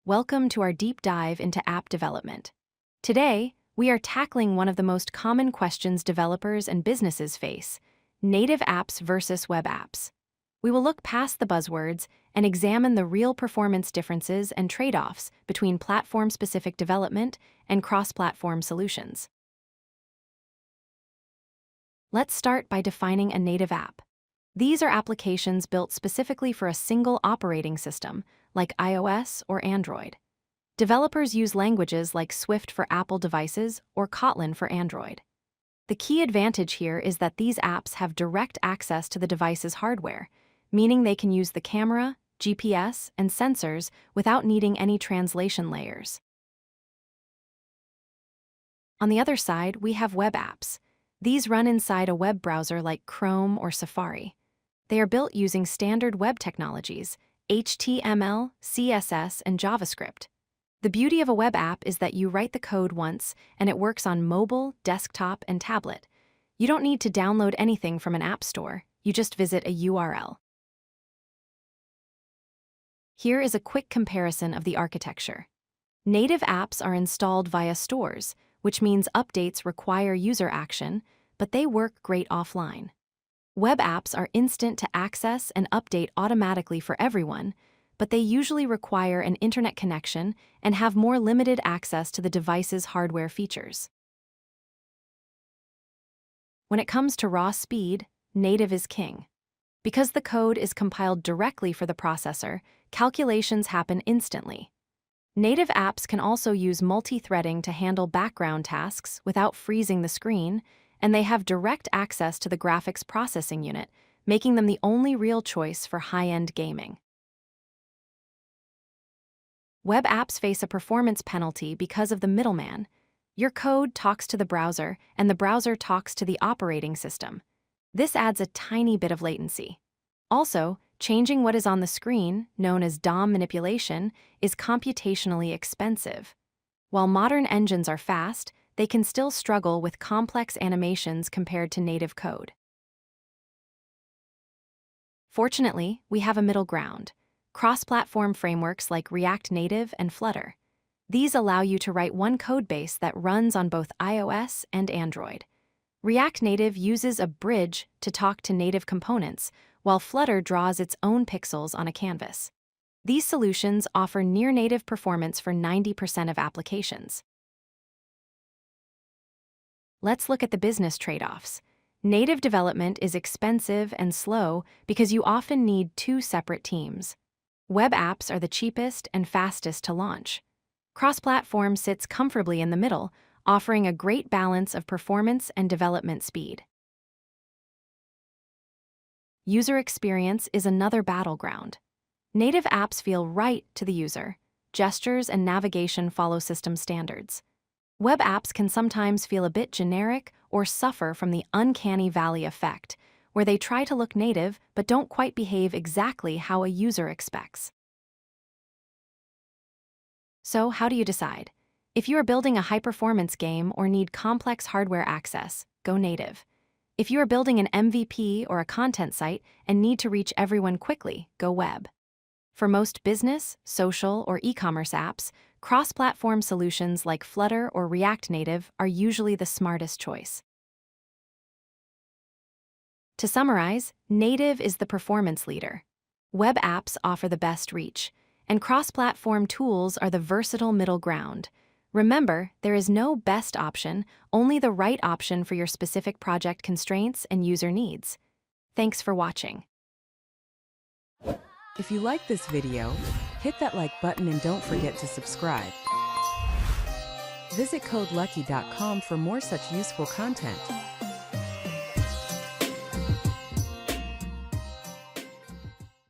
Welcome to our deep dive into app development. Today, we are tackling one of the most common questions developers and businesses face: native apps versus web apps. We will look past the buzzwords and examine the real performance differences and trade-offs between platform-specific development and cross-platform solutions. Let's start by defining a native app. These are applications built specifically for a single operating system, like iOS or Android. Developers use languages like Swift for Apple devices or Kotlin for Android. The key advantage here is that these apps have direct access to the device's hardware, meaning they can use the camera, GPS, and sensors without needing any translation layers. On the other side, we have web apps. These run inside a web browser like Chrome or Safari. They are built using standard web technologies, HTML, CSS, and JavaScript. The beauty of a web app is that you write the code once and it works on mobile, desktop, and tablet. You don't need to download anything from an app store, you just visit a URL. Here is a quick comparison of the architecture. Native apps are installed via stores, which means updates require user action, but they work great offline. Web apps are instant to access and update automatically for everyone, but they usually require an internet connection and have more limited access to the device's hardware features. When it comes to raw speed, native is king. Because the code is compiled directly for the processor, calculations happen instantly. Native apps can also use multi-threading to handle background tasks without freezing the screen, and they have direct access to the graphics processing unit, making them the only real choice for high-end gaming. Web apps face a performance penalty because of the middleman. Your code talks to the browser, and the browser talks to the operating system. This adds a tiny bit of latency. Also, changing what is on the screen, known as DOM manipulation, is computationally expensive. While modern engines are fast, they can still struggle with complex animations compared to native code. Fortunately, we have a middle ground: cross-platform frameworks like React Native and Flutter. These allow you to write one codebase that runs on both iOS and Android. React Native uses a bridge to talk to native components, while Flutter draws its own pixels on a canvas. These solutions offer near-native performance for 90% of applications. Let's look at the business trade-offs. Native development is expensive and slow because you often need two separate teams. Web apps are the cheapest and fastest to launch. Cross-platform sits comfortably in the middle, offering a great balance of performance and development speed. User experience is another battleground. Native apps feel right to the user. Gestures and navigation follow system standards. Web apps can sometimes feel a bit generic or suffer from the uncanny valley effect, where they try to look native but don't quite behave exactly how a user expects. So, how do you decide? If you are building a high-performance game or need complex hardware access, go native. If you are building an MVP or a content site and need to reach everyone quickly, go web. For most business, social, or e-commerce apps, cross-platform solutions like Flutter or React Native are usually the smartest choice. To summarize, native is the performance leader. Web apps offer the best reach, and cross-platform tools are the versatile middle ground. Remember, there is no best option, only the right option for your specific project constraints and user needs. Thanks for watching. If you like this video, hit that like button and don't forget to subscribe. Visit codelucky.com for more such useful content.